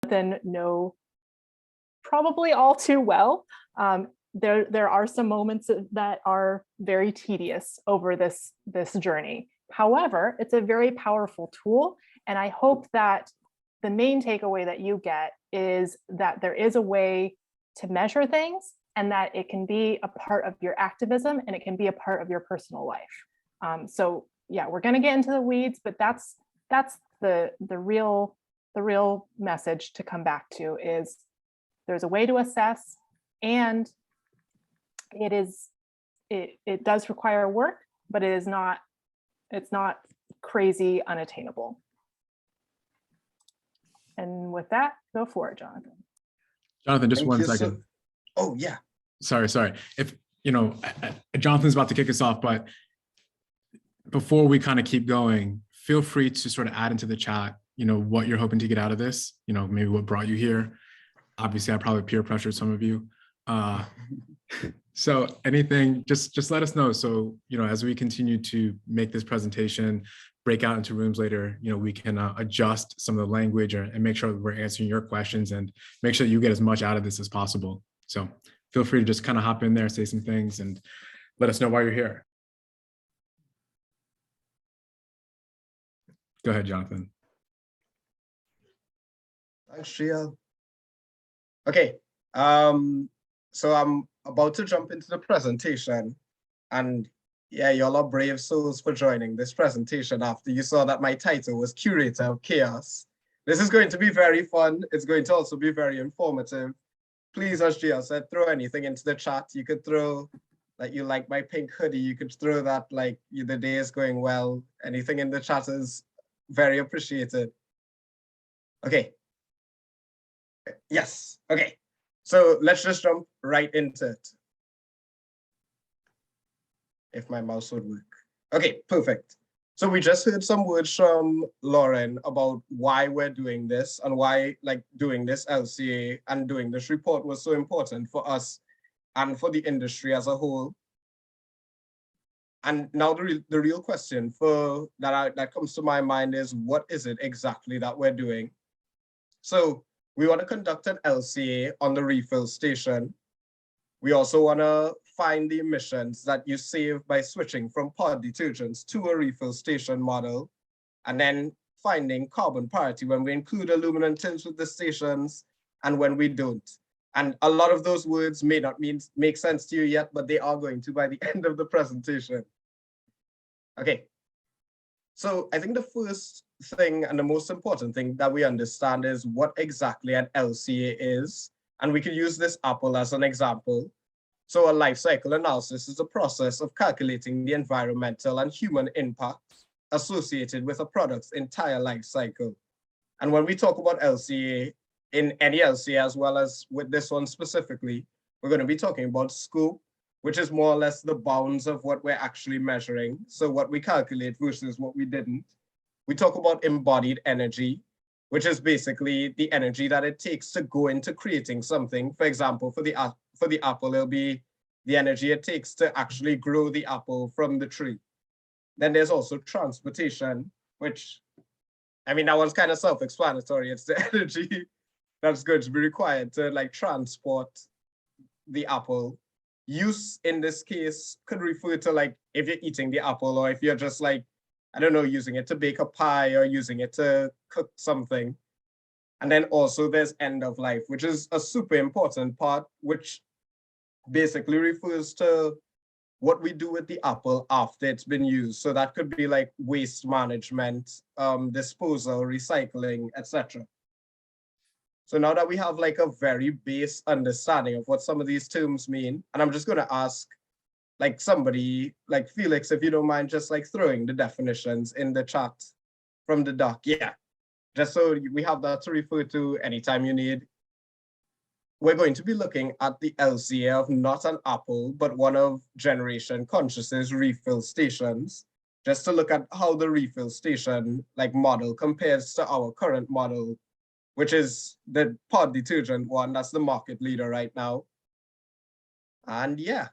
Jonathan know probably all too well. There are some moments that are very tedious over this journey. However, it's a very powerful tool, and I hope that the main takeaway that you get is that there is a way to measure things, and that it can be a part of your activism, and it can be a part of your personal life. So yeah, we're going to get into the weeds, but that's the real message to come back to is there's a way to assess, and it does require work, but it's not crazy unattainable. And with that, go for it, Jonathan. Jonathan, just 1 second. Oh yeah. Sorry. If Jonathan's about to kick us off, but before we kind of keep going, feel free to sort of add into the chat, what you're hoping to get out of this, maybe what brought you here. Obviously, I probably peer pressured some of you. So anything, just let us know. So, as we continue to make this presentation, break out into rooms later, we can adjust some of the language and make sure that we're answering your questions and make sure that you get as much out of this as possible. So feel free to just kind of hop in there, say some things, and let us know why you're here. Go ahead, Jonathan. Thanks, Gia. Okay, so I'm about to jump into the presentation, and yeah, y'all are brave souls for joining this presentation after you saw that my title was Curator of Chaos. This is going to be very fun. It's going to also be very informative. Please, as Gia said, throw anything into the chat. You could throw, like, you like my pink hoodie. You could throw that, like, the day is going well. Anything in the chat is very appreciated. Okay. Yes, okay. So let's just jump right into it. If my mouse would work. Okay, perfect. So we just heard some words from Lauren about why we're doing this and why doing this LCA and doing this report was so important for us and for the industry as a whole. And now the real question that comes to my mind is, what is it exactly that we're doing? So we want to conduct an LCA on the refill station. We also want to find the emissions that you save by switching from pod detergents to a refill station model, and then finding carbon parity when we include aluminum tins with the stations and when we don't. And a lot of those words may not make sense to you yet, but they are going to by the end of the presentation. Okay, so I think the first thing and the most important thing that we understand is what exactly an LCA is. And we could use this apple as an example. So a life cycle analysis is a process of calculating the environmental and human impact associated with a product's entire life cycle. And when we talk about LCA, in any LCA as well as with this one specifically, we're going to be talking about scope, which is more or less the bounds of what we're actually measuring. So what we calculate versus what we didn't. We talk about embodied energy, which is basically the energy that it takes to go into creating something. For example, for the apple, it'll be the energy it takes to actually grow the apple from the tree. Then there's also transportation, which, I mean, that one's kind of self-explanatory. It's the energy that's going to be required to transport the apple. Use in this case could refer to if you're eating the apple, or if you're just I don't know, using it to bake a pie or using it to cook something. And then also there's end of life, which is a super important part, which basically refers to what we do with the apple after it's been used. So that could be waste management, disposal, recycling, etc. So now that we have a very base understanding of what some of these terms mean, and I'm just going to ask somebody like Felix, if you don't mind just throwing the definitions in the chat from the doc. Yeah, just so we have that to refer to anytime you need. We're going to be looking at the LCA of not an apple, but one of Generation Conscious's refill stations, just to look at how the refill station model compares to our current model, which is the pod detergent one. That's the market leader right now. And yeah.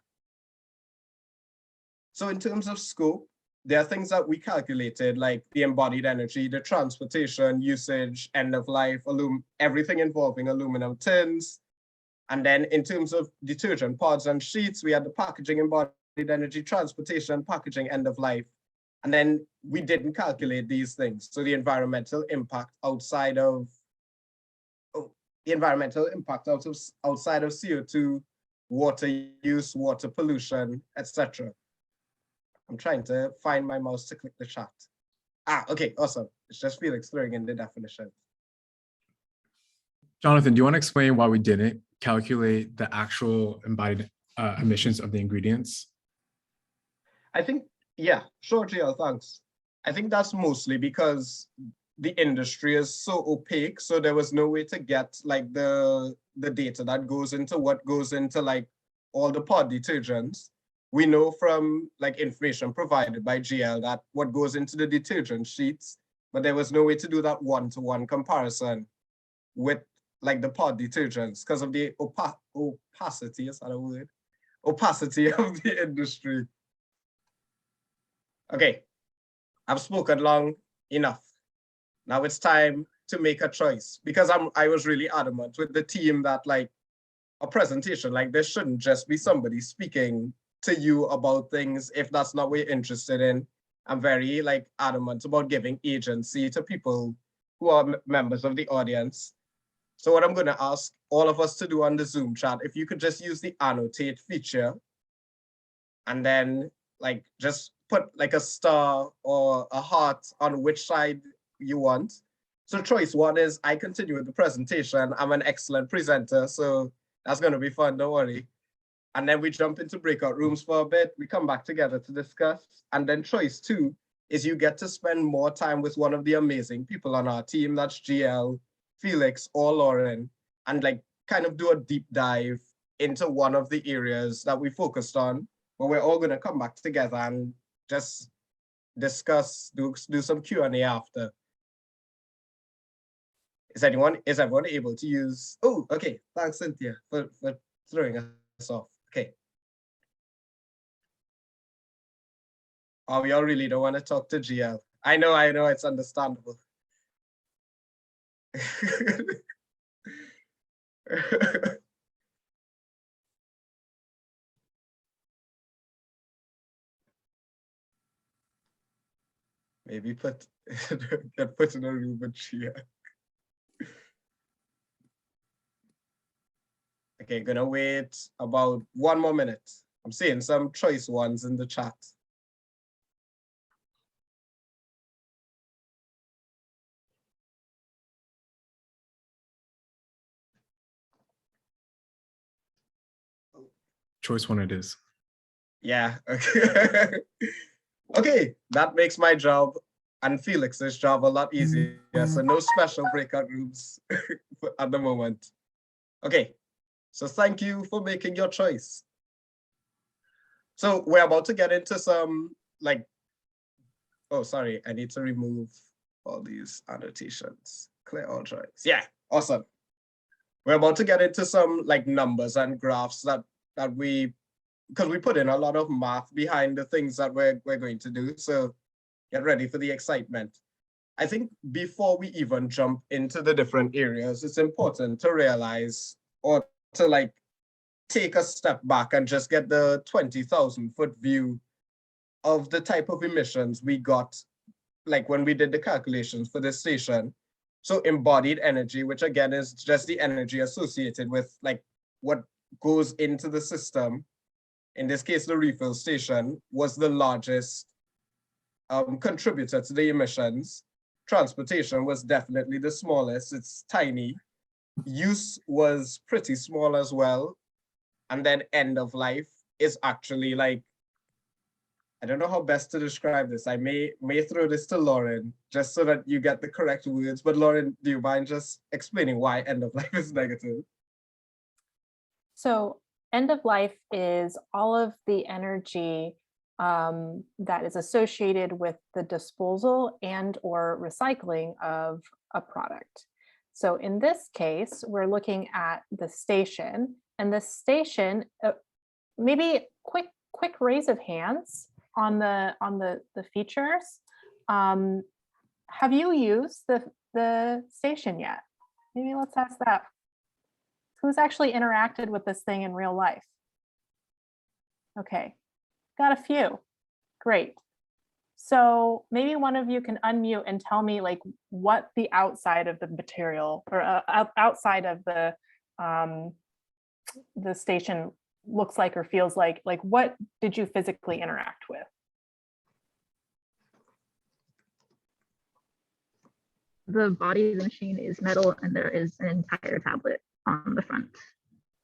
So in terms of scope, there are things that we calculated, like the embodied energy, the transportation, usage, end of life, everything involving aluminum tins. And then in terms of detergent pods and sheets, we had the packaging, embodied energy, transportation, packaging, end of life. And then we didn't calculate these things. So the environmental impact outside of CO2, water use, water pollution, etc. I'm trying to find my mouse to click the chat. Okay, awesome. It's just Felix throwing in the definition. Jonathan, do you want to explain why we didn't calculate the actual embodied emissions of the ingredients? I think, yeah, sure, GL, thanks. I think that's mostly because the industry is so opaque, so there was no way to get like the data that goes into what goes into like all the pod detergents. We know from like information provided by GL that what goes into the detergent sheets, but there was no way to do that one-to-one comparison with like the pod detergents because of the opacity, is that a word? Opacity of the industry. Okay, I've spoken long enough. Now it's time to make a choice, because I was really adamant with the team that like a presentation like this shouldn't just be somebody speaking to you about things if that's not what you're interested in. I'm very like adamant about giving agency to people who are members of the audience. So what I'm going to ask all of us to do on the Zoom chat, if you could just use the annotate feature and then like just put like a star or a heart on which side you want. So choice one is I continue with the presentation. I'm an excellent presenter, so that's going to be fun, don't worry. And then we jump into breakout rooms for a bit. We come back together to discuss. And then choice two is you get to spend more time with one of the amazing people on our team. That's GL, Felix, or Lauren, and like kind of do a deep dive into one of the areas that we focused on, where we're all going to come back together and just discuss, do some Q&A after. Is everyone able to use? Oh, okay. Thanks, Cynthia, for throwing us off. Okay. Oh, we all really don't want to talk to GL. I know, it's understandable. Maybe get put in a room with GL. Okay, gonna wait about 1 more minute. I'm seeing some choice ones in the chat. Choice one it is. Yeah, okay. Okay, that makes my job and Felix's job a lot easier. So no special breakout rooms at the moment. Okay, so thank you for making your choice. So we're about to get into some like, oh, sorry, I need to remove all these annotations. Clear all joins. Yeah, awesome. We're about to get into some like numbers and graphs that because we put in a lot of math behind the things that we're going to do. So get ready for the excitement. I think before we even jump into the different areas, it's important to realize or to like take a step back and just get the 20,000-foot view of the type of emissions we got, like when we did the calculations for this station. So embodied energy, which again is just the energy associated with like what goes into the system. In this case, the refill station was the largest contributor to the emissions. Transportation was definitely the smallest, it's tiny. Use was pretty small as well. And then end of life is actually like, I don't know how best to describe this. I may throw this to Lauren just so that you get the correct words. But Lauren, do you mind just explaining why end of life is negative? So end of life is all of the energy that is associated with the disposal and or recycling of a product. So in this case, we're looking at the station, and the station, maybe quick raise of hands. on the features, have you used the station yet? Maybe let's ask that. Who's actually interacted with this thing in real life? Okay, got a few. Great. So maybe one of you can unmute and tell me like what the outside of the material or outside of the station looks like or feels like what did you physically interact with? The body of the machine is metal and there is an entire tablet on the front.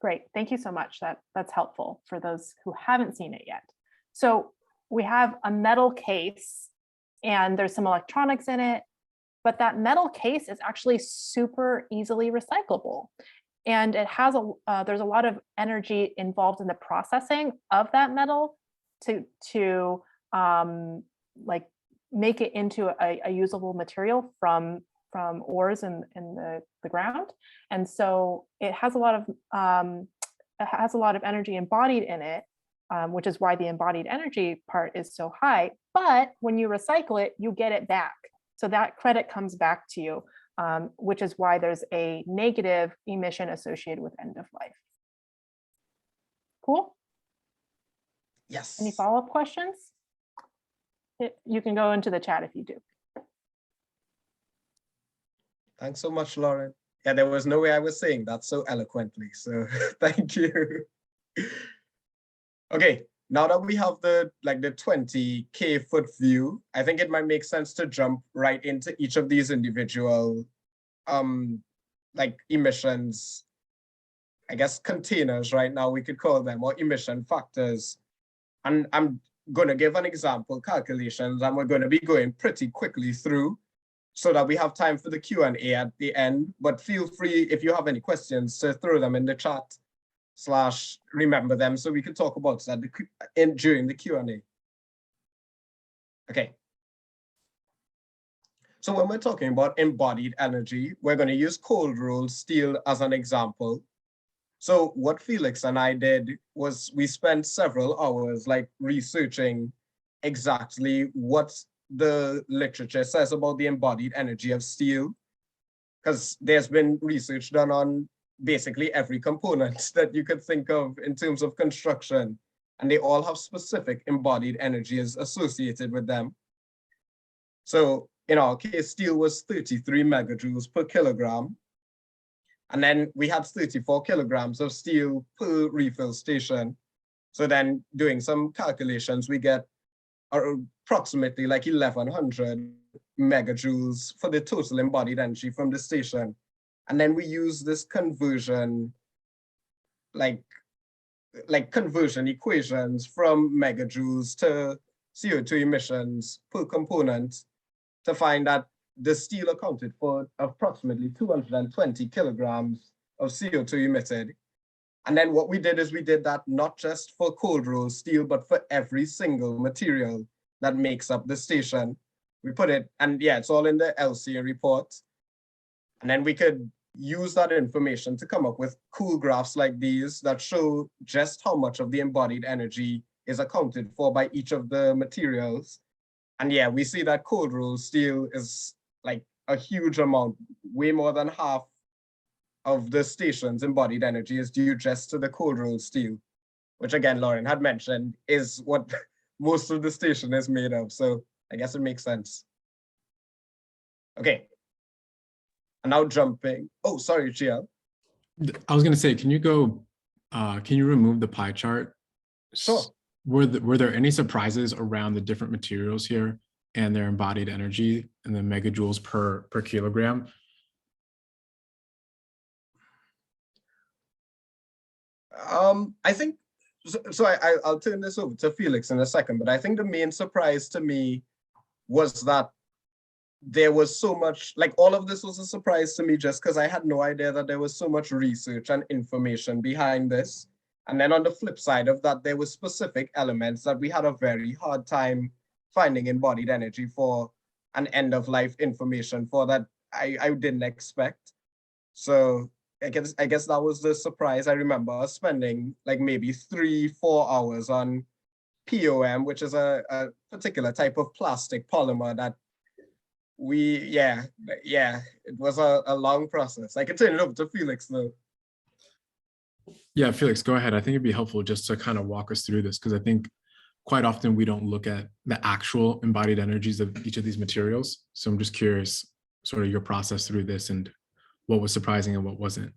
Great, thank you so much. That's helpful for those who haven't seen it yet. So we have a metal case and there's some electronics in it, but that metal case is actually super easily recyclable. And it has there's a lot of energy involved in the processing of that metal to like make it into a usable material from ores in the ground. And so it has a lot of energy embodied in it, which is why the embodied energy part is so high. But when you recycle it, you get it back. So that credit comes back to you, which is why there's a negative emission associated with end of life. Cool? Yes. Any follow-up questions? You can go into the chat if you do. Thanks so much, Lauren. Yeah, there was no way I was saying that so eloquently, so thank you. Okay, now that we have the 20K foot view, I think it might make sense to jump right into each of these individual emissions, I guess containers right now we could call them, or emission factors. And I'm going to give an example calculations and we're going to be going pretty quickly through so that we have time for the Q&A at the end, but feel free if you have any questions to throw them in the chat / remember them so we can talk about that during the Q&A. Okay. So when we're talking about embodied energy, we're going to use cold rolled steel as an example. So what Felix and I did was we spent several hours researching exactly what the literature says about the embodied energy of steel, because there's been research done on basically every component that you could think of in terms of construction, and they all have specific embodied energies associated with them. So in our case, steel was 33 megajoules per kilogram. And then we had 34 kilograms of steel per refill station. So then doing some calculations, we get approximately 1100 megajoules for the total embodied energy from the station. And then we use this conversion, conversion equations from megajoules to CO2 emissions per component to find that the steel accounted for approximately 220 kilograms of CO2 emitted. And then what we did is we did that not just for cold rolled steel, but for every single material that makes up the station. We put it, and yeah, it's all in the LCA report. And then we could use that information to come up with cool graphs like these that show just how much of the embodied energy is accounted for by each of the materials. And yeah, we see that cold rolled steel is a huge amount, way more than half of the station's embodied energy is due just to the cold rolled steel, which again, Lauren had mentioned is what most of the station is made of. So I guess it makes sense. Okay. And now jumping. Oh, sorry, Chia. I was going to say, can you remove the pie chart? Sure. Were there any surprises around the different materials here and their embodied energy and the megajoules per kilogram? I think, so I'll turn this over to Felix in a second, but I think the main surprise to me was that there was so much, all of this was a surprise to me just because I had no idea that there was so much research and information behind this. And then on the flip side of that, there were specific elements that we had a very hard time finding embodied energy for, and end of life information for that I didn't expect. So I guess that was the surprise. I remember spending maybe 3-4 hours on POM, which is a particular type of plastic polymer that it was a long process. I can turn it over to Felix though. Yeah, Felix, go ahead. I think it'd be helpful just to kind of walk us through this, because I think quite often we don't look at the actual embodied energies of each of these materials. So I'm just curious, sort of your process through this and what was surprising and what wasn't.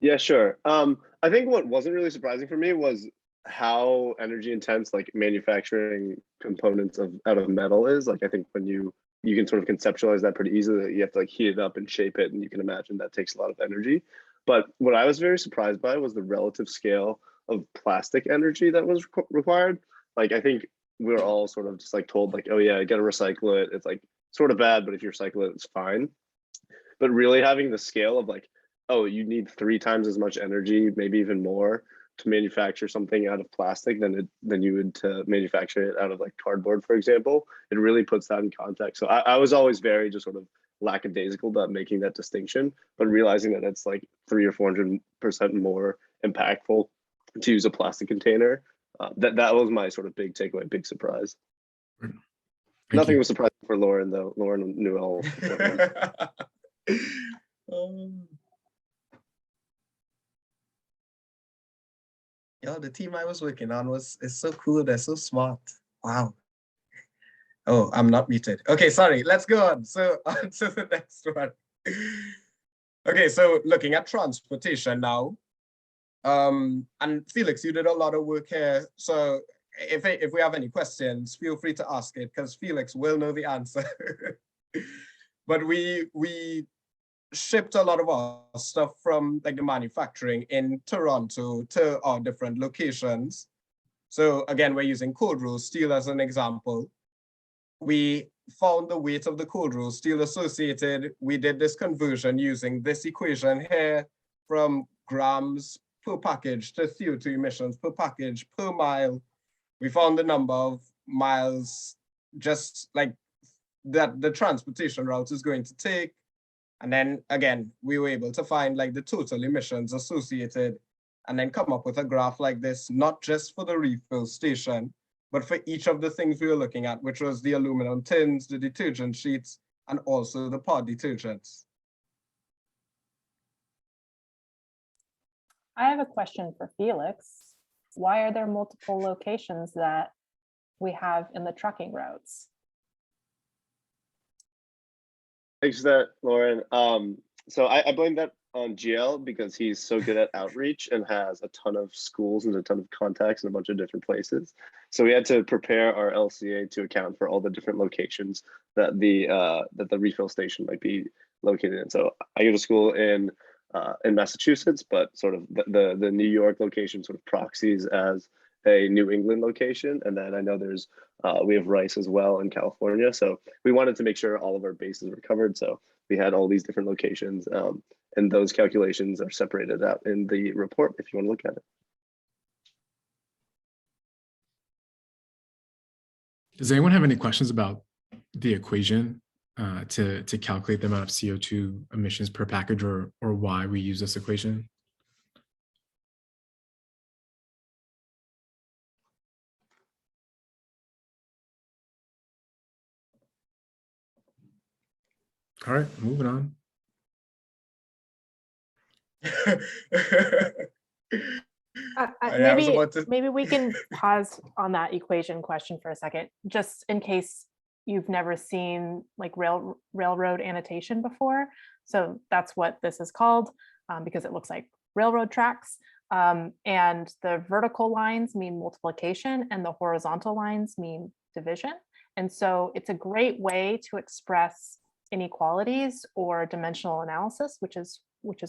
Yeah, sure. I think what wasn't really surprising for me was how energy intense like manufacturing components out of metal is. Like I think when you can sort of conceptualize that pretty easily, that you have to like heat it up and shape it, and you can imagine that takes a lot of energy. But what I was very surprised by was the relative scale of plastic energy that was required. Like I think we're all sort of just like told like, oh yeah, you gotta recycle it. It's like sort of bad, but if you recycle it, it's fine. But really having the scale of like, oh, you need 3 times as much energy, maybe even more, to manufacture something out of plastic than you would to manufacture it out of like cardboard, for example. It really puts that in context. So I was always very just sort of lackadaisical about making that distinction, but realizing that it's like 300 or 400% more impactful to use a plastic container. That was my sort of big takeaway, big surprise. Nothing was surprising for Lauren though. Lauren knew all. Yo, the team I was working on is so cool. They're so smart. Wow. Oh, I'm not muted. Okay, sorry. Let's go on. So on to the next one. Okay, so looking at transportation now. And Felix, you did a lot of work here. So if we have any questions, feel free to ask it because Felix will know the answer. But we shipped a lot of our stuff from like the manufacturing in Toronto to our different locations. So again, we're using cold rolled steel as an example. We found the weight of the cold rolled steel associated. We did this conversion using this equation here from grams per package to CO2 emissions per package per mile. We found the number of miles just like that the transportation route is going to take. And then again, we were able to find like the total emissions associated and then come up with a graph like this, not just for the refill station, but for each of the things we were looking at, which was the aluminum tins, the detergent sheets, and also the pod detergents. I have a question for Felix. Why are there multiple locations that we have in the trucking routes? Thanks for that, Lauren. So I blame that on GL because he's so good at outreach and has a ton of schools and a ton of contacts in a bunch of different places. So we had to prepare our LCA to account for all the different locations that the refill station might be located in. So I go to school in Massachusetts, but sort of the New York location sort of proxies as a New England location. And then I know there's we have Rice as well in California. So we wanted to make sure all of our bases were covered. So we had all these different locations, and those calculations are separated out in the report if you want to look at it. Does anyone have any questions about the equation to calculate the amount of CO2 emissions per package, or why we use this equation? All right, moving on. Maybe we can pause on that equation question for a second, just in case you've never seen like railroad annotation before. So that's what this is called, because it looks like railroad tracks. And the vertical lines mean multiplication and the horizontal lines mean division. And so it's a great way to express inequalities or dimensional analysis, which is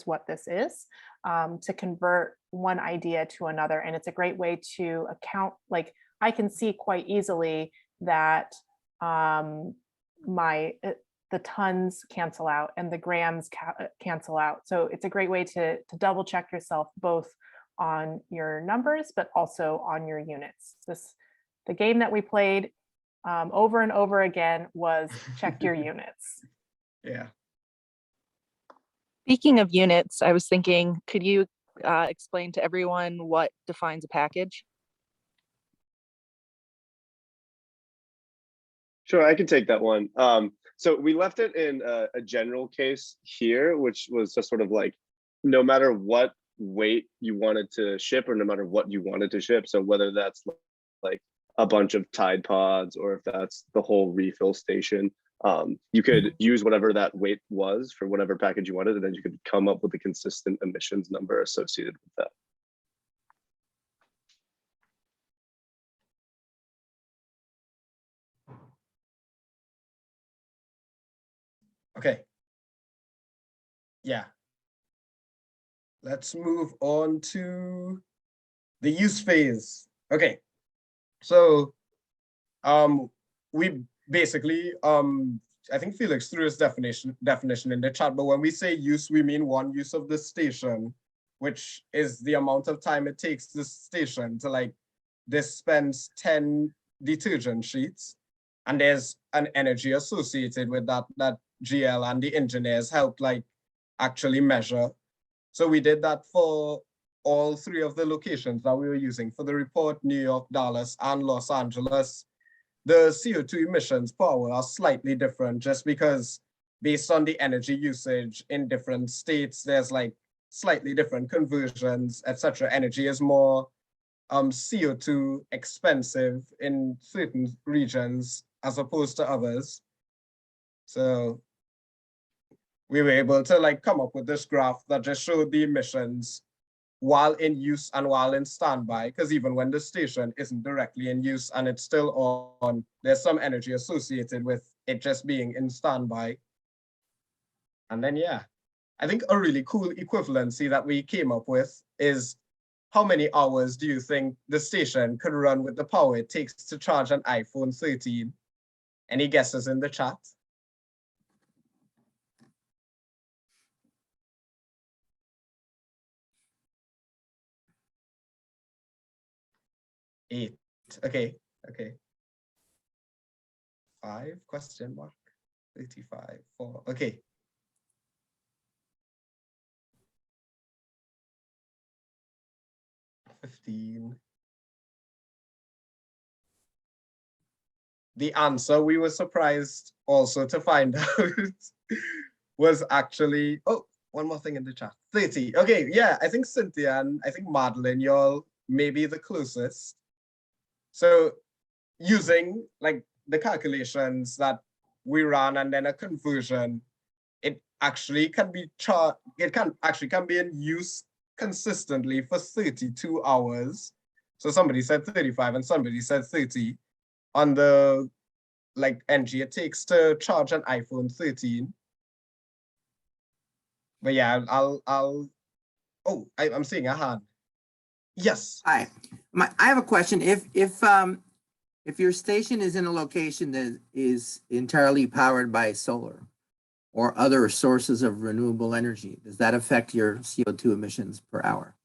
what this is, to convert one idea to another. And it's a great way to account, like I can see quite easily that the tons cancel out and the grams cancel out. So it's a great way to double check yourself both on your numbers, but also on your units. The game that we played over and over again was check your units. Yeah. Speaking of units, I was thinking, could you explain to everyone what defines a package? Sure, I can take that one. So we left it in a general case here, which was just sort of like, no matter what weight you wanted to ship or no matter what you wanted to ship. So whether that's like a bunch of Tide Pods or if that's the whole refill station, you could use whatever that weight was for whatever package you wanted, and then you could come up with a consistent emissions number associated with that. Okay. Yeah. Let's move on to the use phase. Okay. So we basically I think Felix threw his definition in the chat, but when we say use, we mean one use of the station, which is the amount of time it takes the station to like dispense 10 detergent sheets. And there's an energy associated with that GL and the engineers helped like actually measure. So we did that for all 3 of the locations that we were using for the report, New York, Dallas, and Los Angeles. The CO2 emissions per hour are slightly different just because based on the energy usage in different states, there's like slightly different conversions, etc. Energy is more CO2 expensive in certain regions as opposed to others. So we were able to like come up with this graph that just showed the emissions while in use and while in standby, because even when the station isn't directly in use and it's still on, there's some energy associated with it just being in standby. And then, yeah, I think a really cool equivalency that we came up with is how many hours do you think the station could run with the power it takes to charge an iPhone 13? Any guesses in the chat? Eight. Okay. 5 question mark 35 4. Okay. $15. The answer we were surprised also to find out was actually, oh, one more thing in the chat. 30. Okay, yeah, I think Cynthia and I think Madeline, y'all may be the closest. So using like the calculations that we ran and then a conversion, it actually can be can be in use consistently for 32 hours. So somebody said 35 and somebody said 30 on the like energy it takes to charge an iPhone 13. But yeah, I'm seeing a hand. Yes. Hi, I have a question. If your station is in a location that is entirely powered by solar or other sources of renewable energy, does that affect your CO2 emissions per hour?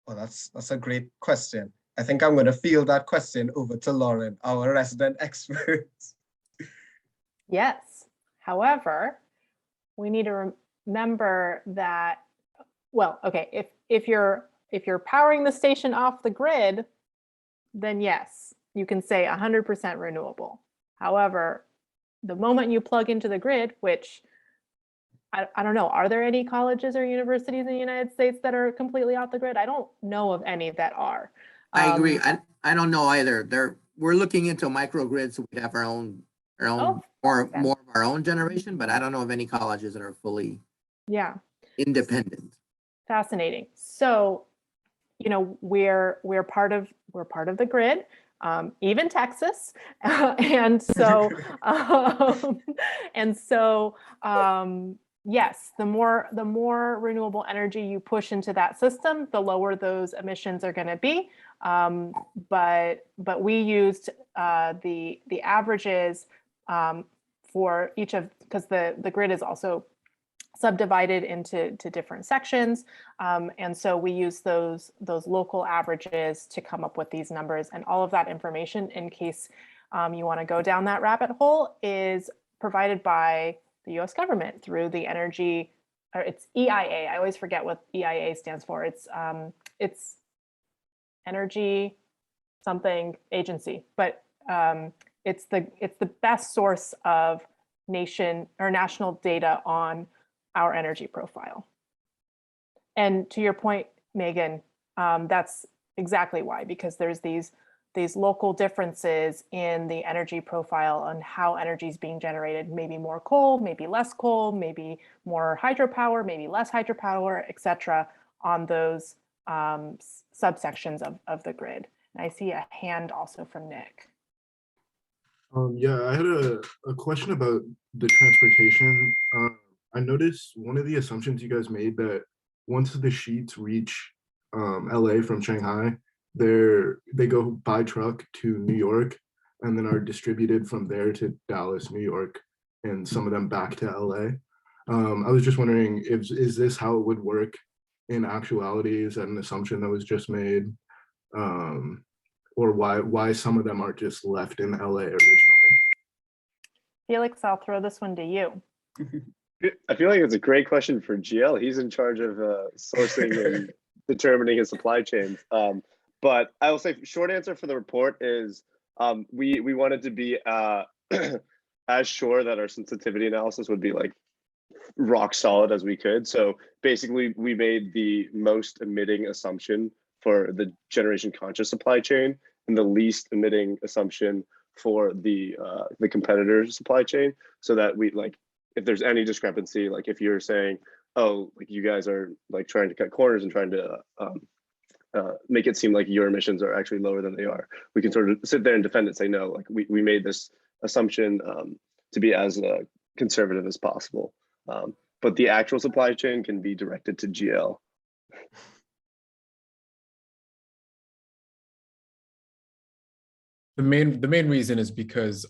Well, that's a great question. I think I'm going to field that question over to Lauren, our resident expert. Yes. However, we need to remember that, well, okay, if you're powering the station off the grid, then yes, you can say 100% renewable. However, the moment you plug into the grid, which I don't know, are there any colleges or universities in the United States that are completely off the grid? I don't know of any that are. I agree. I don't know either. We're looking into microgrids, so we have our own more of our own generation, but I don't know of any colleges that are fully independent. Fascinating. So, you know, we're part of the grid, even Texas, and so yes, the more renewable energy you push into that system, the lower those emissions are going to be. But we used the averages for each of, because the grid is also subdivided into different sections, and so we use those local averages to come up with these numbers. And all of that information, in case you want to go down that rabbit hole, is provided by the U.S. government through the energy, or it's EIA. I always forget what EIA stands for. It's energy something agency, but it's the best source of national data on our energy profile. And to your point, Megan, that's exactly why, because there's these local differences in the energy profile on how energy is being generated, maybe more coal, maybe less coal, maybe more hydropower, maybe less hydropower, et cetera, on those subsections of the grid. And I see a hand also from Nick. Yeah, I had a question about the transportation. I noticed one of the assumptions you guys made that once the sheets reach LA from Shanghai, they go by truck to New York and then are distributed from there to Dallas, New York, and some of them back to LA. I was just wondering, is this how it would work in actuality? Is that an assumption that was just made? Or why some of them are just left in LA originally? Felix, I'll throw this one to you. I feel like it's a great question for GL. He's in charge of sourcing and determining his supply chains. But I will say, short answer for the report is we wanted to be as sure that our sensitivity analysis would be like rock solid as we could. So basically, we made the most emitting assumption for the generation conscious supply chain and the least emitting assumption for the competitor supply chain, so that we, like, if there's any discrepancy, like if you're saying, oh, like you guys are like trying to cut corners and trying to make it seem like your emissions are actually lower than they are, we can sort of sit there and defend it, say, no, like we made this assumption to be as conservative as possible. But the actual supply chain can be directed to GL. The main reason is because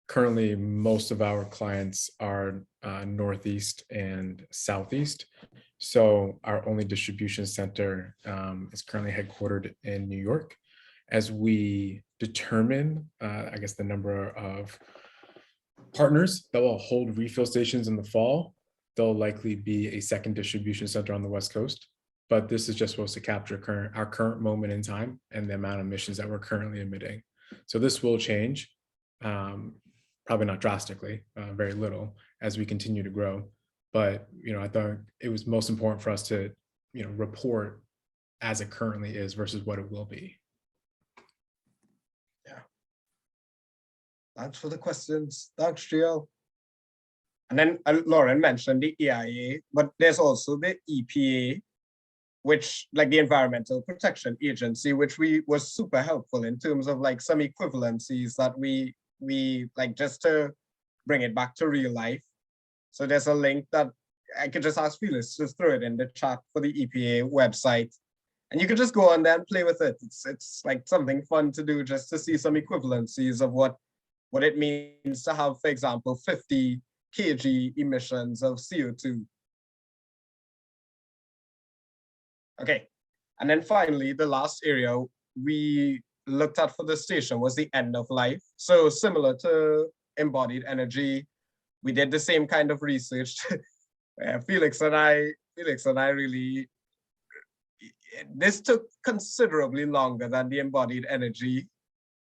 currently most of our clients are Northeast and Southeast. So our only distribution center is currently headquartered in New York. As we determine, I guess, the number of partners that will hold refill stations in the fall, there'll likely be a second distribution center on the West Coast. But this is just supposed to capture our current moment in time and the amount of emissions that we're currently emitting. So this will change, probably not drastically, very little, as we continue to grow. But I thought it was most important for us to report as it currently is versus what it will be. Yeah. Thanks for the questions. Thanks, GL. And then Lauren mentioned the EIA, but there's also the EPA, which, like the Environmental Protection Agency, which was super helpful in terms of like some equivalencies that we like, just to bring it back to real life. So there's a link that I could just ask Felix to throw it in the chat for the EPA website. And you can just go on there and play with it. It's like something fun to do, just to see some equivalencies of what it means to have, for example, 50 kg emissions of CO2. Okay, and then finally, the last area we looked at for the station was the end of life. So similar to embodied energy, we did the same kind of research. Felix and I really, this took considerably longer than the embodied energy,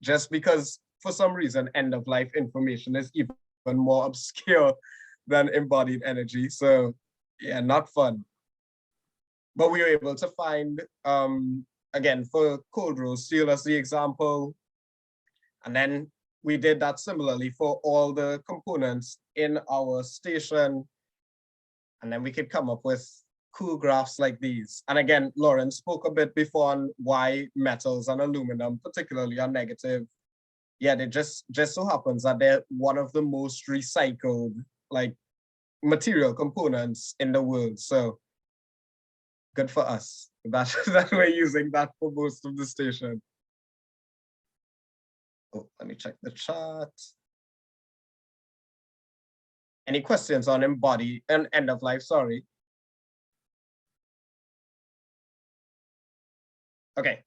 just because for some reason, end of life information is even more obscure than embodied energy. So yeah, not fun. But we were able to find, again, for cold rolled steel as the example. And then we did that similarly for all the components in our station. And then we could come up with cool graphs like these. And again, Lauren spoke a bit before on why metals and aluminum particularly are negative. Yeah, it just so happens that they're one of the most recycled like material components in the world. So good for us that we're using that for most of the station. Oh, let me check the chat. Any questions on embodied and end of life? Sorry. Okay.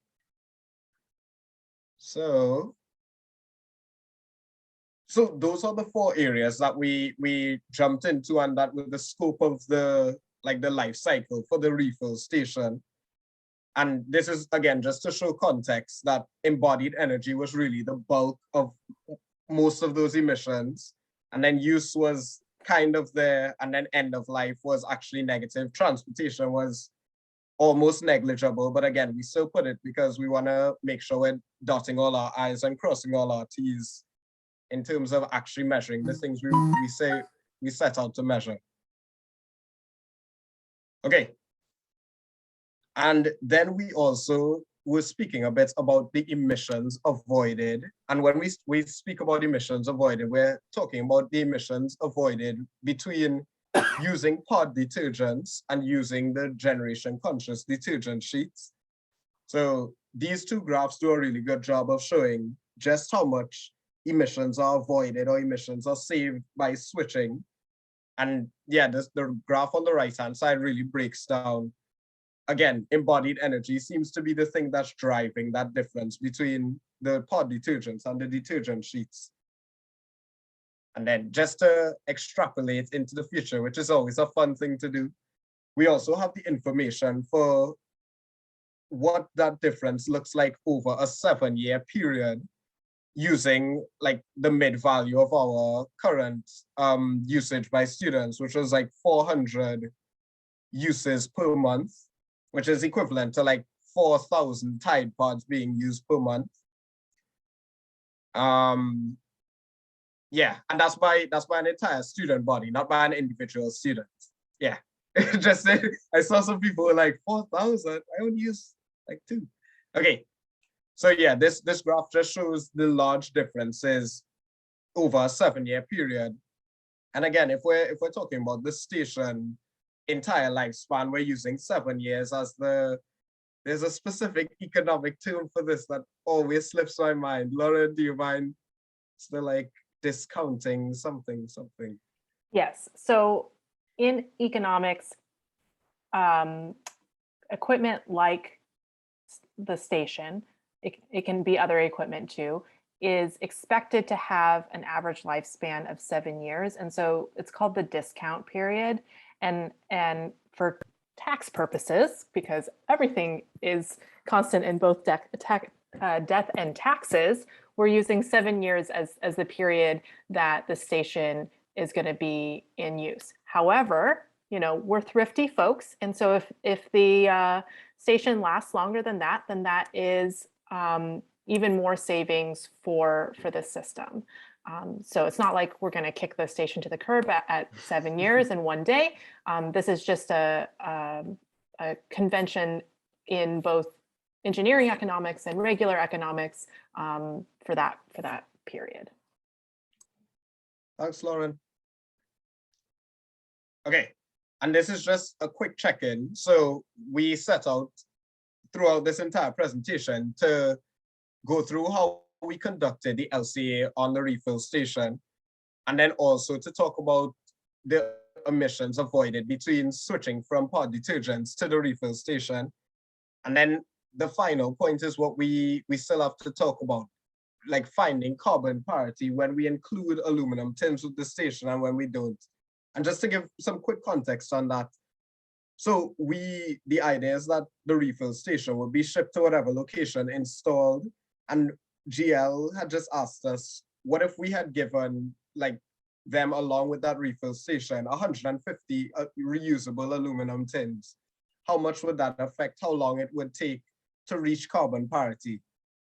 So those are the 4 areas that we jumped into, and that with the scope of the life cycle for the refill station. And this is, again, just to show context that embodied energy was really the bulk of most of those emissions. And then use was kind of there, and then end of life was actually negative. Transportation was almost negligible, but again, we still put it because we want to make sure we're dotting all our I's and crossing all our T's in terms of actually measuring the things we set out to measure. Okay. And then we also were speaking a bit about the emissions avoided. And when we speak about emissions avoided, we're talking about the emissions avoided between using pod detergents and using the generation conscious detergent sheets. So these two graphs do a really good job of showing just how much emissions are avoided or emissions are saved by switching. And yeah, the graph on the right-hand side really breaks down. Again, embodied energy seems to be the thing that's driving that difference between the pod detergents and the detergent sheets. And then just to extrapolate into the future, which is always a fun thing to do, we also have the information for what that difference looks like over a 7-year period using like the mid value of our current usage by students, which was like 400 uses per month, which is equivalent to like 4,000 Tide Pods being used per month. Yeah, and that's by an entire student body, not by an individual student. Yeah, just I saw some people were like 4,000. I only use like 2. Okay, so yeah, this graph just shows the large differences over a 7-year period. And again, if we're talking about the station entire lifespan, we're using 7 years as there's a specific economic term for this that always slips my mind. Laura, do you mind still like discounting something? Yes. So in economics, equipment like the station, it can be other equipment too, is expected to have an average lifespan of 7 years. And so it's called the discount period. And for tax purposes, because everything is constant in both death and taxes, we're using 7 years as the period that the station is going to be in use. However, you know, we're thrifty folks. And so if the station lasts longer than that, then that is even more savings for this system. So it's not like we're going to kick the station to the curb at 7 years in one day. This is just a convention in both engineering economics and regular economics for that period. Thanks, Lauren. Okay, and this is just a quick check-in. So we set out throughout this entire presentation to go through how we conducted the LCA on the refill station, and then also to talk about the emissions avoided between switching from pod detergents to the refill station. And then the final point is what we still have to talk about, like finding carbon parity when we include aluminum tins with the station and when we don't. And just to give some quick context on that, so the idea is that the refill station will be shipped to whatever location installed, and GL had just asked us, what if we had given like them along with that refill station 150 reusable aluminum tins? How much would that affect how long it would take to reach carbon parity?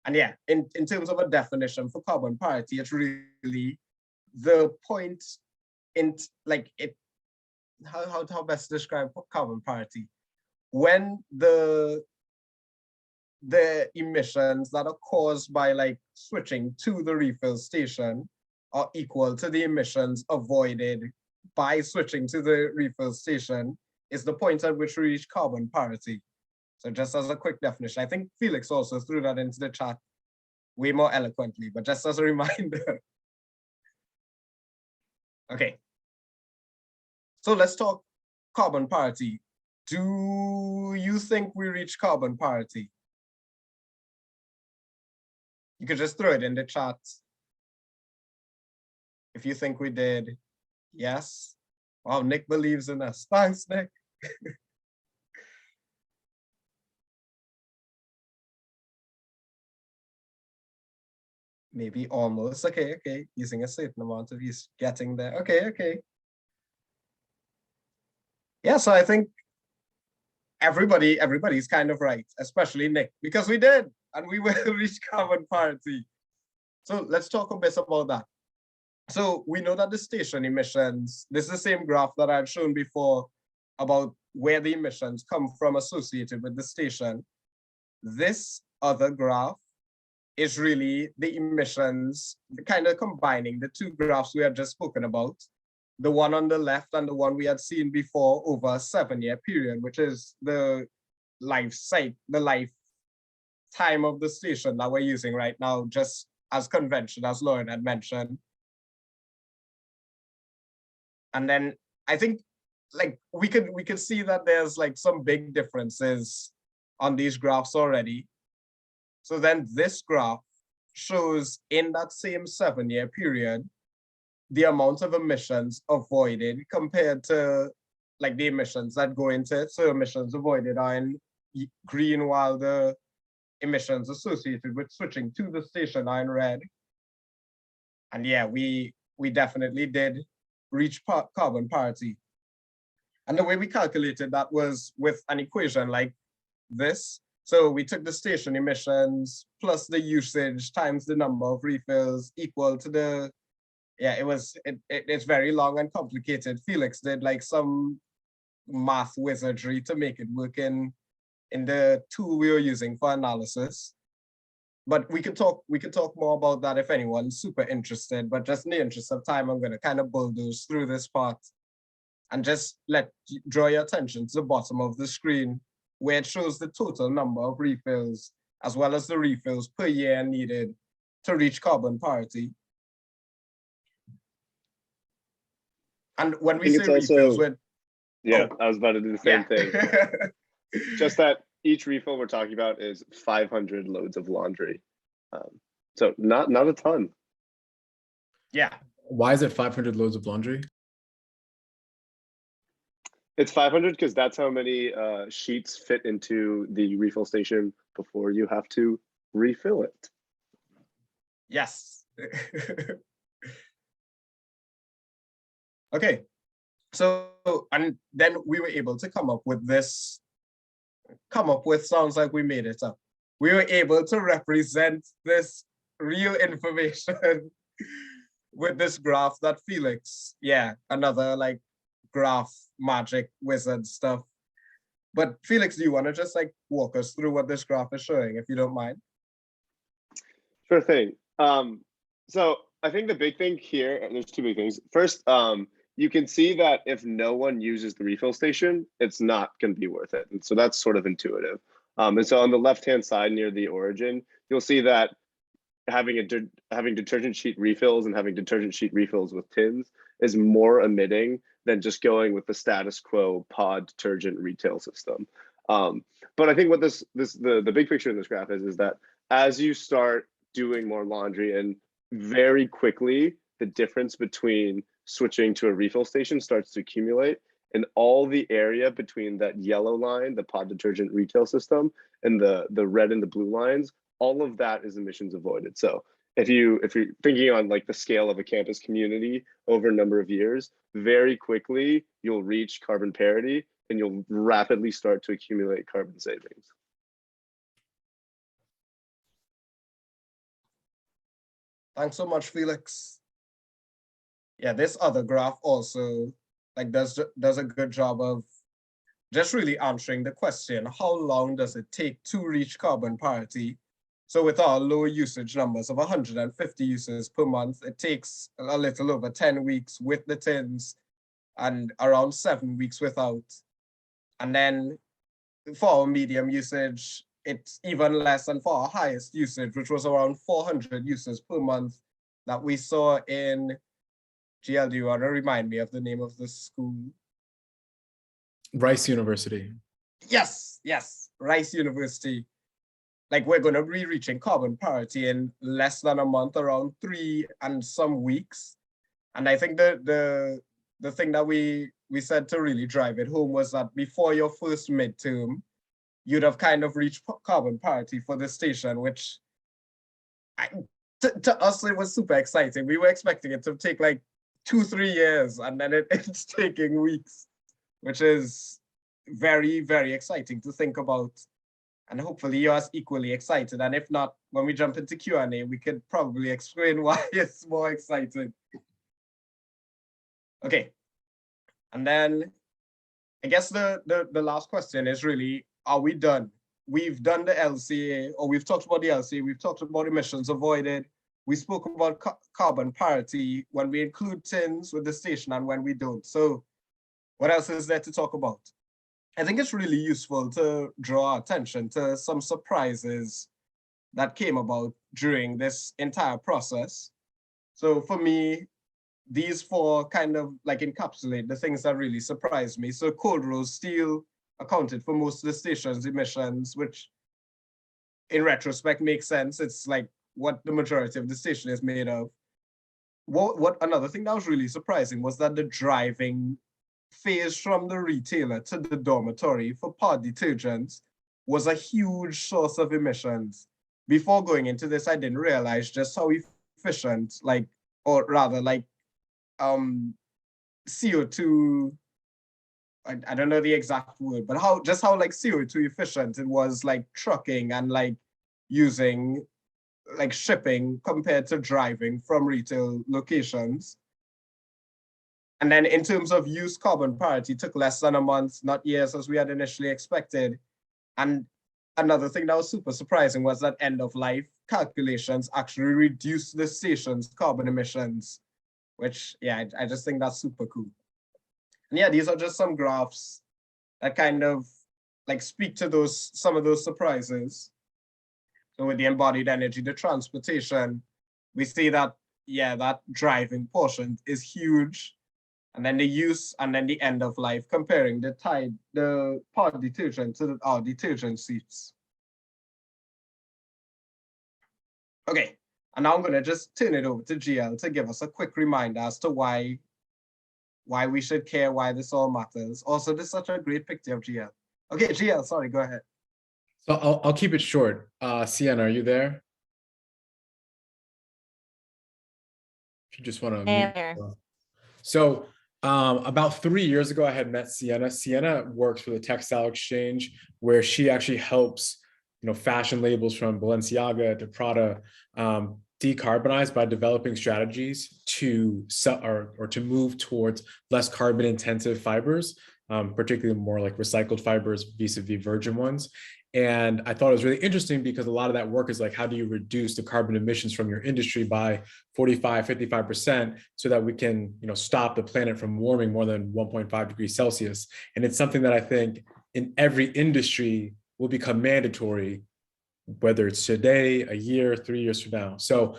And yeah, in terms of a definition for carbon parity, it's really the point in like it, how best to describe carbon parity? When the emissions that are caused by like switching to the refill station are equal to the emissions avoided by switching to the refill station, is the point at which we reach carbon parity. So just as a quick definition, I think Felix also threw that into the chat way more eloquently, but just as a reminder. Okay. So let's talk carbon parity. Do you think we reach carbon parity? You could just throw it in the chat if you think we did. Yes. Wow, Nick believes in us. Thanks, Nick. maybe almost. Okay. Using a certain amount of use, getting there. Okay. Yeah, so I think everybody's kind of right, especially Nick, because we did, and we will reach carbon parity. So let's talk a bit about that. So we know that the station emissions, this is the same graph that I've shown before about where the emissions come from associated with the station. This other graph is really the emissions, kind of combining the two graphs we had just spoken about, the one on the left and the one we had seen before over a 7-year period, which is the lifetime of the station that we're using right now, just as convention, as Lauren had mentioned. And then I think like we could see that there's like some big differences on these graphs already. So then this graph shows in that same 7-year period, the amount of emissions avoided compared to like the emissions that go into it. So emissions avoided are in green, while the emissions associated with switching to the station are in red. And yeah, we definitely did reach carbon parity. And the way we calculated that was with an equation like this. So we took the station emissions plus the usage times the number of refills equal to the, yeah, it's very long and complicated. Felix did like some math wizardry to make it work in the tool we were using for analysis. But we could talk more about that if anyone's super interested, but just in the interest of time, I'm gonna kind of bulldoze through this part and just draw your attention to the bottom of the screen where it shows the total number of refills as well as the refills per year needed to reach carbon parity. And when we say refills, I was about to do the same thing. Just that each refill we're talking about is 500 loads of laundry. So not a ton. Yeah. Why is it 500 loads of laundry? It's 500 because that's how many sheets fit into the refill station before you have to refill it. Yes. Okay. So, and then we were able to come up with sounds like we made it up. We were able to represent this real information with this graph that Felix, another like graph magic wizard stuff. But Felix, do you want to just like walk us through what this graph is showing, if you don't mind? Sure thing. So I think the big thing here, there's two big things. First, you can see that if no one uses the refill station, it's not going to be worth it. And so that's sort of intuitive. And so on the left-hand side near the origin, you'll see that having detergent sheet refills and having detergent sheet refills with tins is more emitting than just going with the status quo pod detergent retail system. But I think what the big picture in this graph is that as you start doing more laundry, and very quickly the difference between switching to a refill station starts to accumulate, and all the area between that yellow line, the pod detergent retail system, and the red and the blue lines, all of that is emissions avoided. So if you're thinking on like the scale of a campus community over a number of years, very quickly you'll reach carbon parity and you'll rapidly start to accumulate carbon savings. Thanks so much, Felix. Yeah, this other graph also like does a good job of just really answering the question, how long does it take to reach carbon parity? So with our low usage numbers of 150 uses per month, it takes a little over 10 weeks with the tins and around 7 weeks without. And then for our medium usage, it's even less than for our highest usage, which was around 400 uses per month that we saw in GL. Do you want to remind me of the name of the school? Rice University. Yes, Rice University. Like we're going to be reaching carbon parity in less than a month, around 3 and some weeks. And I think the thing that we said to really drive it home was that before your first midterm, you'd have kind of reached carbon parity for the station, which to us, it was super exciting. We were expecting it to take like 2-3 years, and then it's taking weeks, which is very, very exciting to think about. And hopefully you're as equally excited. And if not, when we jump into Q&A, we could probably explain why it's more exciting. Okay. And then I guess the last question is really, are we done? We've done the LCA, or we've talked about the LCA, we've talked about emissions avoided. We spoke about carbon parity when we include TINs with the station and when we don't. So what else is there to talk about? I think it's really useful to draw attention to some surprises that came about during this entire process. So for me, these 4 kind of like encapsulate the things that really surprised me. So cold rolled steel accounted for most of the station's emissions, which in retrospect makes sense. It's like what the majority of the station is made of. What another thing that was really surprising was that the driving phase from the retailer to the dormitory for pod detergents was a huge source of emissions. Before going into this, I didn't realize just how efficient, like, or rather like CO2, I don't know the exact word, but how like CO2 efficient it was, like trucking and like using like shipping compared to driving from retail locations. And then in terms of use, carbon parity took less than a month, not years as we had initially expected. And another thing that was super surprising was that end of life calculations actually reduced the station's carbon emissions, which, yeah, I just think that's super cool. And yeah, these are just some graphs that kind of like speak to some of those surprises. So with the embodied energy, the transportation, we see that, yeah, that driving portion is huge. And then the use and then the end of life, comparing the pod detergent to our detergent seats. Okay, and now I'm gonna just turn it over to GL to give us a quick reminder as to why we should care, why this all matters. Also, this is such a great picture of GL. Okay, GL, sorry, go ahead. So I'll keep it short. Sienna, are you there? If you just want to mute. There. So about 3 years ago, I had met Sienna. Sienna works for the Textile Exchange, where she actually helps, fashion labels from Balenciaga to Prada decarbonize by developing strategies to sell or to move towards less carbon intensive fibers, particularly more like recycled fibers vis-a-vis virgin ones. And I thought it was really interesting because a lot of that work is like, how do you reduce the carbon emissions from your industry by 45, 55% so that we can, stop the planet from warming more than 1.5 degrees Celsius. And it's something that I think in every industry will become mandatory, whether it's today, a year, 3 years from now. So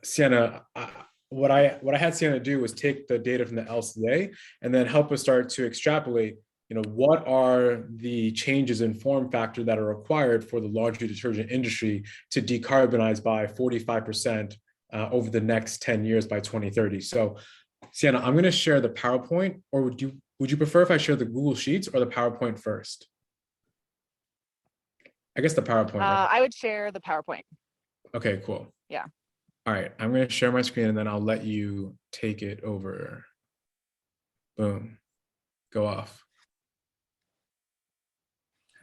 Sienna, what I had Sienna do was take the data from the LCA and then help us start to extrapolate, what are the changes in form factor that are required for the laundry detergent industry to decarbonize by 45% over the next 10 years by 2030. So Sienna, I'm going to share the PowerPoint, or would you prefer if I share the Google Sheets or the PowerPoint first? I guess the PowerPoint. Right? I would share the PowerPoint. Okay, cool. Yeah. All right, I'm going to share my screen and then I'll let you take it over. Boom. Go off.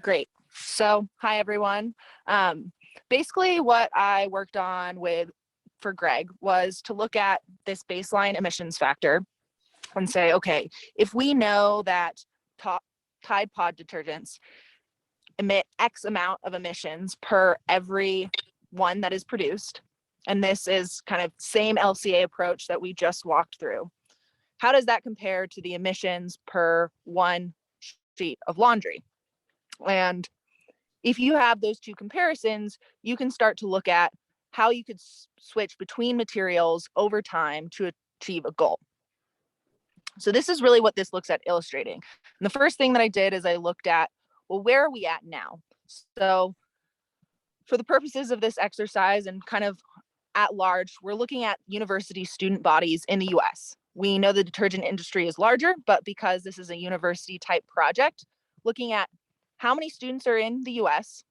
Great. So, hi everyone. Basically what I worked on for Greg was to look at this baseline emissions factor and say, okay, if we know that Tide pod detergents emit X amount of emissions per every one that is produced, and this is kind of same LCA approach that we just walked through, how does that compare to the emissions per one sheet of laundry? And if you have those two comparisons, you can start to look at how you could switch between materials over time to achieve a goal. So this is really what this looks at illustrating. And the first thing that I did is I looked at, well, where are we at now? So for the purposes of this exercise and kind of at large, we're looking at university student bodies in the US. We know the detergent industry is larger, but because this is a university type project, looking at how many students are in the US,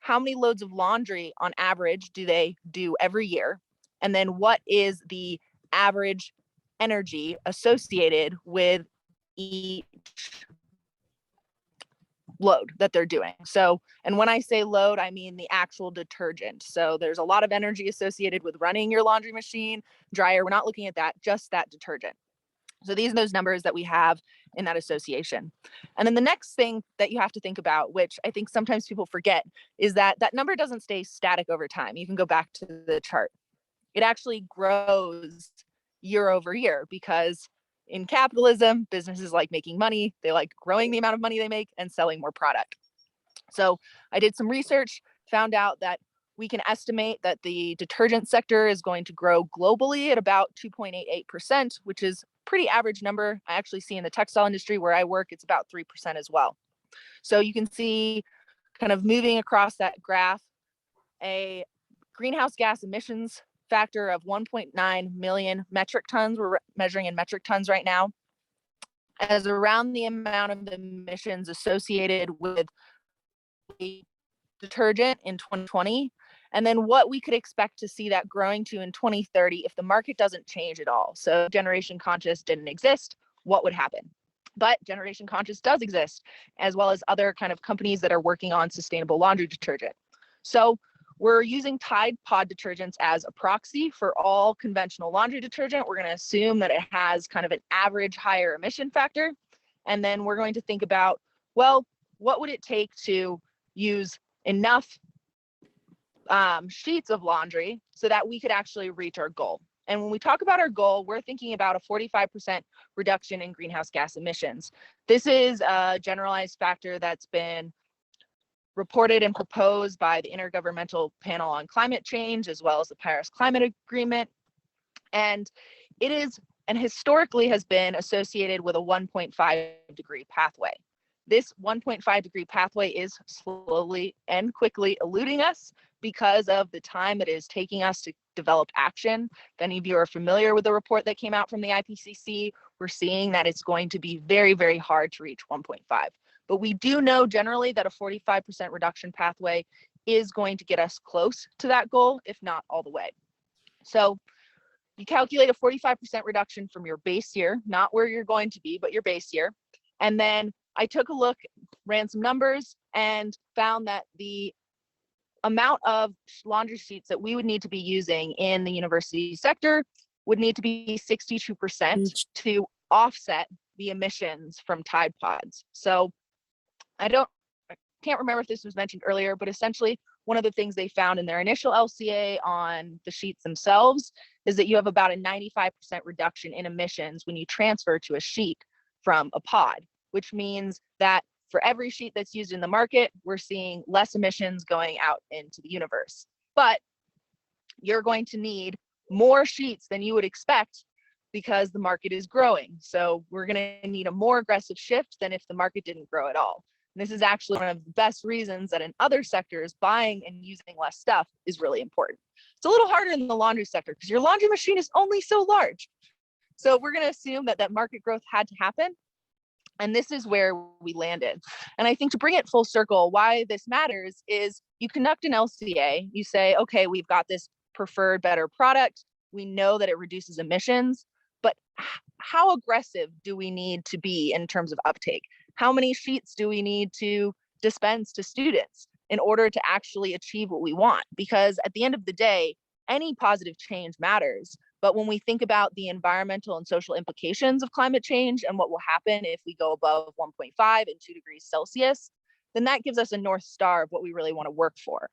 how many loads of laundry on average do they do every year? And then what is the average energy associated with each load that they're doing. So, and when I say load, I mean the actual detergent. So there's a lot of energy associated with running your laundry machine, dryer. We're not looking at that, just that detergent. So these are those numbers that we have in that association. And then the next thing that you have to think about, which I think sometimes people forget, is that that number doesn't stay static over time. You can go back to the chart. It actually grows year over year, because in capitalism, businesses like making money. They like growing the amount of money they make and selling more product. So I did some research, found out that we can estimate that the detergent sector is going to grow globally at about 2.88%, which is a pretty average number. I actually see in the textile industry where I work, it's about 3% as well. So you can see kind of moving across that graph, a greenhouse gas emissions factor of 1.9 million metric tons. We're measuring in metric tons right now, as around the amount of emissions associated with detergent in 2020, and then what we could expect to see that growing to in 2030 if the market doesn't change at all. So Generation Conscious didn't exist, what would happen? But Generation Conscious does exist, as well as other kind of companies that are working on sustainable laundry detergent. So we're using Tide pod detergents as a proxy for all conventional laundry detergent. We're going to assume that it has kind of an average higher emission factor. And then we're going to think about, well, what would it take to use enough sheets of laundry so that we could actually reach our goal? And when we talk about our goal, we're thinking about a 45% reduction in greenhouse gas emissions. This is a generalized factor that's been reported and proposed by the Intergovernmental Panel on Climate Change, as well as the Paris Climate Agreement. And it is, and historically has been associated with a 1.5 degree pathway. This 1.5 degree pathway is slowly and quickly eluding us because of the time it is taking us to develop action. If any of you are familiar with the report that came out from the IPCC, we're seeing that it's going to be very, very hard to reach 1.5. But we do know generally that a 45% reduction pathway is going to get us close to that goal, if not all the way. So you calculate a 45% reduction from your base year, not where you're going to be, but your base year. And then I took a look, ran some numbers, and found that the amount of laundry sheets that we would need to be using in the university sector would need to be 62% to offset the emissions from Tide Pods. So I can't remember if this was mentioned earlier, but essentially one of the things they found in their initial LCA on the sheets themselves is that you have about a 95% reduction in emissions when you transfer to a sheet from a pod, which means that for every sheet that's used in the market, we're seeing less emissions going out into the universe. But you're going to need more sheets than you would expect because the market is growing. So we're going to need a more aggressive shift than if the market didn't grow at all. And this is actually one of the best reasons that in other sectors, buying and using less stuff is really important. It's a little harder in the laundry sector because your laundry machine is only so large. So we're going to assume that that market growth had to happen. And this is where we landed. And I think to bring it full circle, why this matters is you conduct an LCA, you say, okay, we've got this preferred better product. We know that it reduces emissions, but how aggressive do we need to be in terms of uptake? How many sheets do we need to dispense to students in order to actually achieve what we want? Because at the end of the day, any positive change matters. But when we think about the environmental and social implications of climate change and what will happen if we go above 1.5 and 2 degrees Celsius, then that gives us a North Star of what we really want to work for.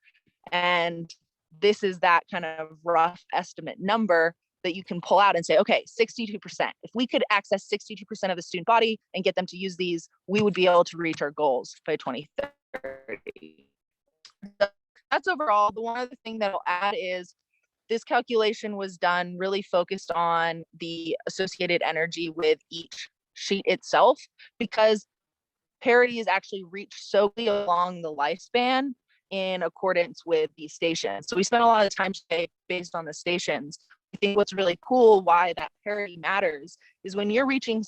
And this is that kind of rough estimate number that you can pull out and say, okay, 62%. If we could access 62% of the student body and get them to use these, we would be able to reach our goals by 2030. So that's overall. The one other thing that I'll add is this calculation was done really focused on the associated energy with each sheet itself, because parity is actually reached solely along the lifespan in accordance with these stations. So we spent a lot of time today based on the stations. I think what's really cool why that parity matters is when you're reaching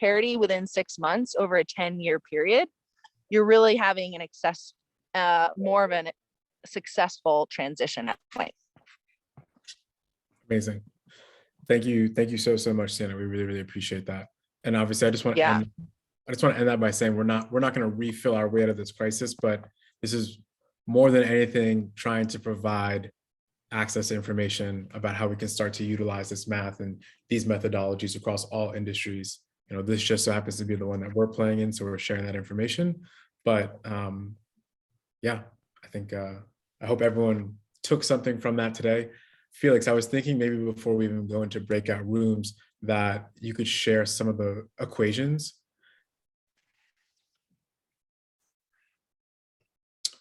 parity within 6 months over a 10-year period, you're really having an more of a successful transition at this point. Amazing. Thank you so much, Sienna. We really appreciate that. And obviously, I just want to Yeah. end that by saying we're not going to refill our way out of this crisis, but this is more than anything trying to provide access to information about how we can start to utilize this math and these methodologies across all industries. You know, this just so happens to be the one that we're playing in, so we're sharing that information. But yeah, I think I hope everyone took something from that today. Felix, I was thinking maybe before we even go into breakout rooms that you could share some of the equations.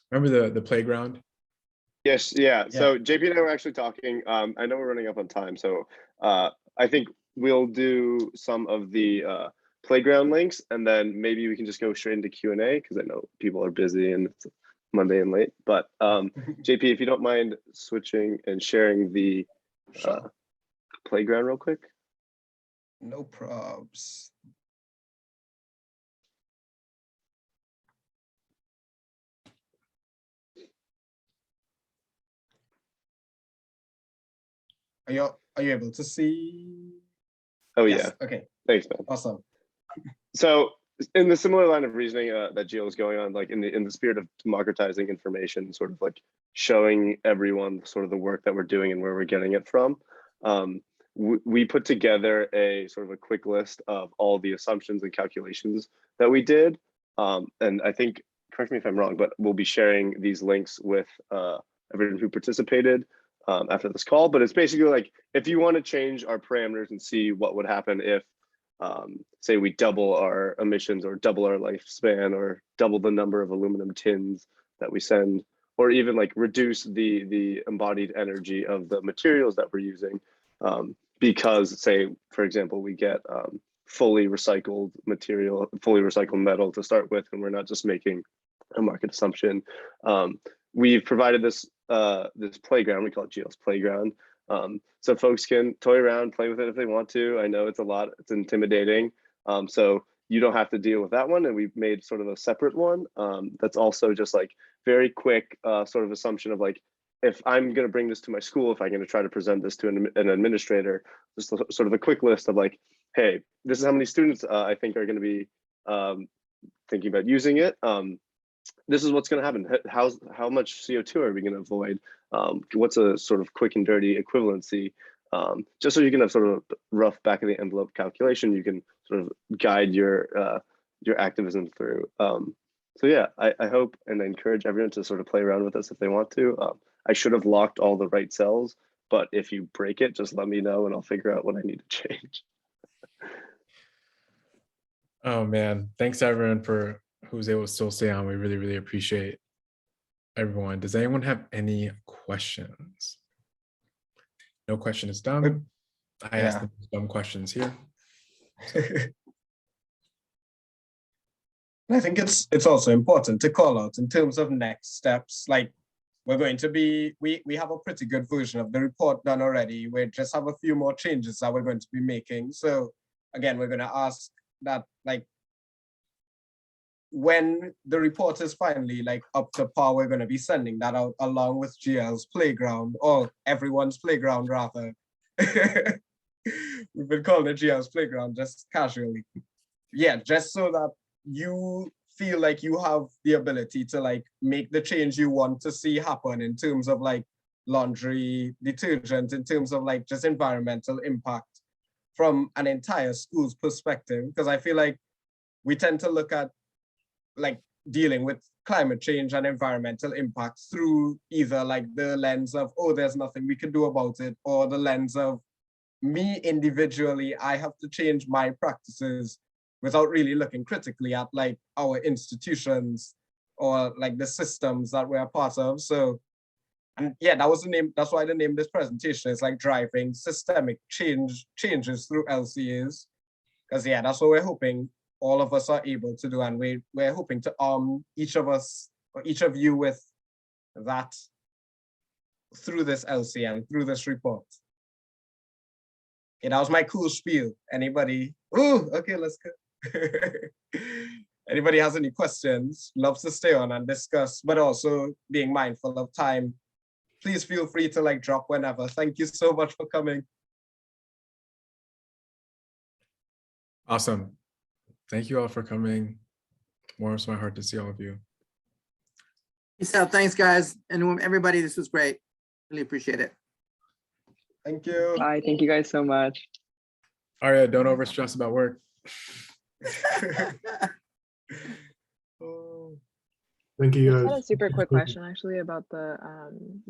Remember the playground? Yes, yeah. So JP and I were actually talking. I know we're running up on time, so I think we'll do some of the playground links, and then maybe we can just go straight into Q&A because I know people are busy and it's Monday and late. But JP, if you don't mind switching and sharing the playground real quick. No probs. Are you able to see? Oh Yes. yeah. Okay. Thanks, man. Awesome. So in the similar line of reasoning that Jill is going on, like in the spirit of democratizing information, sort of like showing everyone sort of the work that we're doing and where we're getting it from, we put together a sort of a quick list of all the assumptions and calculations that we did. And I think, correct me if I'm wrong, but we'll be sharing these links with everyone who participated after this call. But it's basically like, if you want to change our parameters and see what would happen if, say we double our emissions or double our lifespan or double the number of aluminum tins that we send, or even like reduce the embodied energy of the materials that we're using, because say, for example, we get fully recycled material, fully recycled metal to start with, and we're not just making a market assumption. We've provided this this playground, we call it GL's Playground, so folks can toy around, play with it if they want to. I know it's a lot, it's intimidating, so you don't have to deal with that one. And we've made sort of a separate one that's also just like very quick sort of assumption of like, if I'm going to bring this to my school, if I'm going to try to present this to an administrator, just sort of a quick list of like, hey, this is how many students I think are going to be thinking about using it. This is what's going to happen. How much CO2 are we going to avoid? What's a sort of quick and dirty equivalency? Just so you can have sort of rough back of the envelope calculation, you can sort of guide your activism through. So yeah, I hope and I encourage everyone to sort of play around with this if they want to. I should have locked all the right cells, but if you break it, just let me know and I'll figure out what I need to change. Oh man, thanks everyone for who's able to still stay on. We really appreciate everyone. Does anyone have any questions? No question is dumb. I asked the dumb questions here. I think it's also important to call out in terms of next steps. Like we're going to be, we have a pretty good version of the report done already. We just have a few more changes that we're going to be making. So again, we're going to ask that like when the report is finally like up to par, we're going to be sending that out along with GL's Playground, or everyone's playground rather. We've been calling it GL's Playground just casually. Yeah, just so that you feel like you have the ability to like make the change you want to see happen in terms of like laundry detergent, in terms of like just environmental impact from an entire school's perspective. Because I feel like we tend to look at like dealing with climate change and environmental impacts through either like the lens of, oh, there's nothing we can do about it, or the lens of me individually, I have to change my practices, without really looking critically at like our institutions or like the systems that we're a part of. So, and yeah, that was the name, that's why the name of this presentation is like driving systemic changes through LCAs. Because yeah, that's what we're hoping all of us are able to do. And we're hoping to arm each of us, or each of you, with that through this LCA and through this report. Okay, that was my cool spiel. Anybody? Oh, okay, let's go. anybody has any questions, loves to stay on and discuss, but also being mindful of time, please feel free to like drop whenever. Thank you so much for coming. Awesome. Thank you all for coming. Warms my heart to see all of you. Peace out. Thanks, guys. And everybody, this was great. Really appreciate it. Thank you. Bye. Thank you guys so much. Arya, don't overstress about work. Thank you I guys. had a super quick question actually about the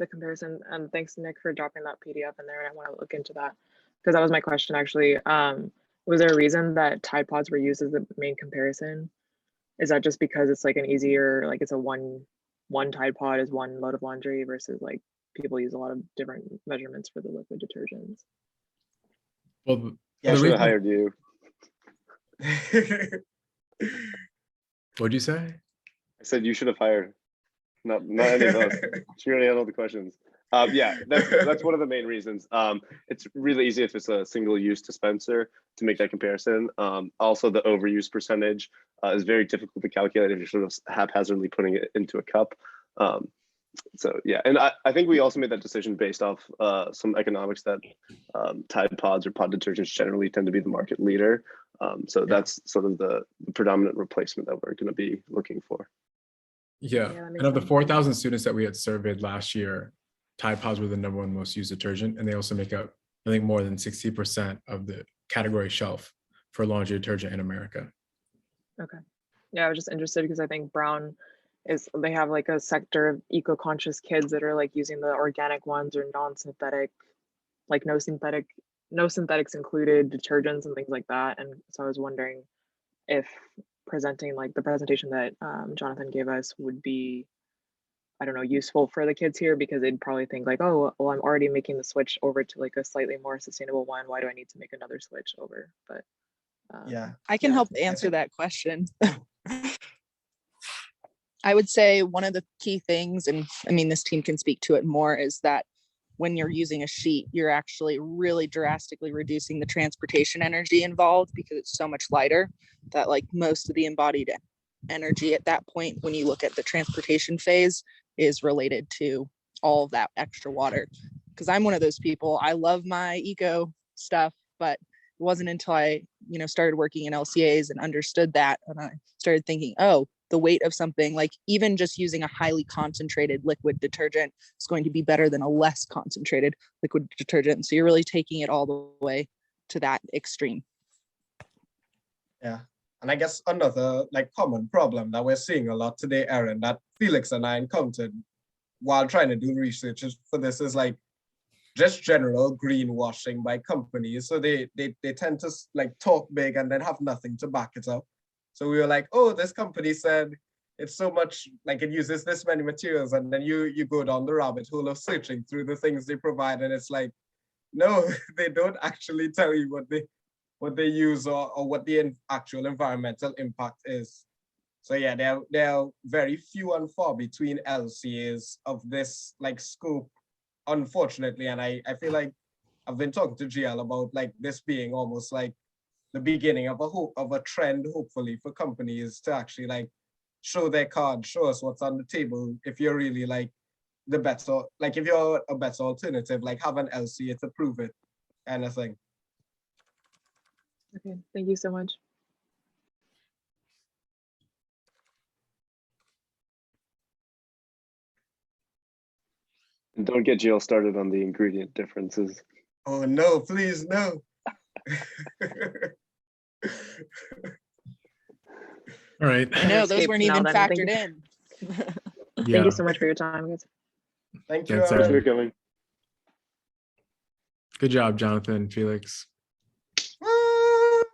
comparison, and thanks Nick for dropping that PDF in there, and I want to look into that because that was my question actually. Was there a reason that Tide Pods were used as the main comparison? Is that just because it's like an easier, like it's a one Tide Pod is one load of laundry versus like people use a lot of different measurements for the liquid detergents? Well, Yeah, I the should have reason- hired you. What'd you say? I said you should have hired, not any of us. She already had all the questions. Yeah, that's one of the main reasons. It's really easy if it's a single-use dispenser to make that comparison. Also, the overuse percentage is very difficult to calculate if you're sort of haphazardly putting it into a cup. So yeah, and I think we also made that decision based off some economics that Tide Pods or pod detergents generally tend to be the market leader. So that's sort of the predominant replacement that we're going to be looking for. Yeah, Yeah, that makes and of the sense. 4,000 students that we had surveyed last year, Tide Pods were the #1 most used detergent, and they also make up, I think, more than 60% of the category shelf for laundry detergent in America. Okay. Yeah, I was just interested because I think Brown they have like a sector of eco-conscious kids that are like using the organic ones or non-synthetic, like no synthetics included detergents and things like that. And so I was wondering if presenting like the presentation that Jonathan gave us would be, I don't know, useful for the kids here, because they'd probably think like, oh, well, I'm already making the switch over to like a slightly more sustainable one. Why do I need to make another switch over? But Yeah. I can Yeah, help I answer think- that question. I would say one of the key things, and I mean, this team can speak to it more, is that when you're using a sheet, you're actually really drastically reducing the transportation energy involved because it's so much lighter that like most of the embodied energy at that point, when you look at the transportation phase, is related to all of that extra water. Because I'm one of those people, I love my eco stuff, but it wasn't until I, started working in LCAs and understood that, and I started thinking, oh, the weight of something, like even just using a highly concentrated liquid detergent is going to be better than a less concentrated liquid detergent. So you're really taking it all the way to that extreme. Yeah. And I guess another like common problem that we're seeing a lot today, Erin, that Felix and I encountered while trying to do research for this is like just general greenwashing by companies. So they tend to like talk big and then have nothing to back it up. So we were like, oh, this company said it's so much, like it uses this many materials, and then you go down the rabbit hole of searching through the things they provide, and it's like, no, they don't actually tell you what they use or what the actual environmental impact is. So yeah, there are very few and far between LCAs of this like scope, unfortunately. And I feel like I've been talking to GL about like this being almost like the beginning of a trend, hopefully, for companies to actually like show their card, show us what's on the table. If you're really like the better, like if you're a better alternative, like have an LCA to prove it, kind of thing. okay, thank you so much. And don't get Jill started on the ingredient differences. Oh no, please no. All right. I know those Escaped weren't now even then, thank factored you. in. Thank Thank you so much for your time, guys. you. Thanks, Erin. Thanks for coming. Good job, Jonathan, Felix.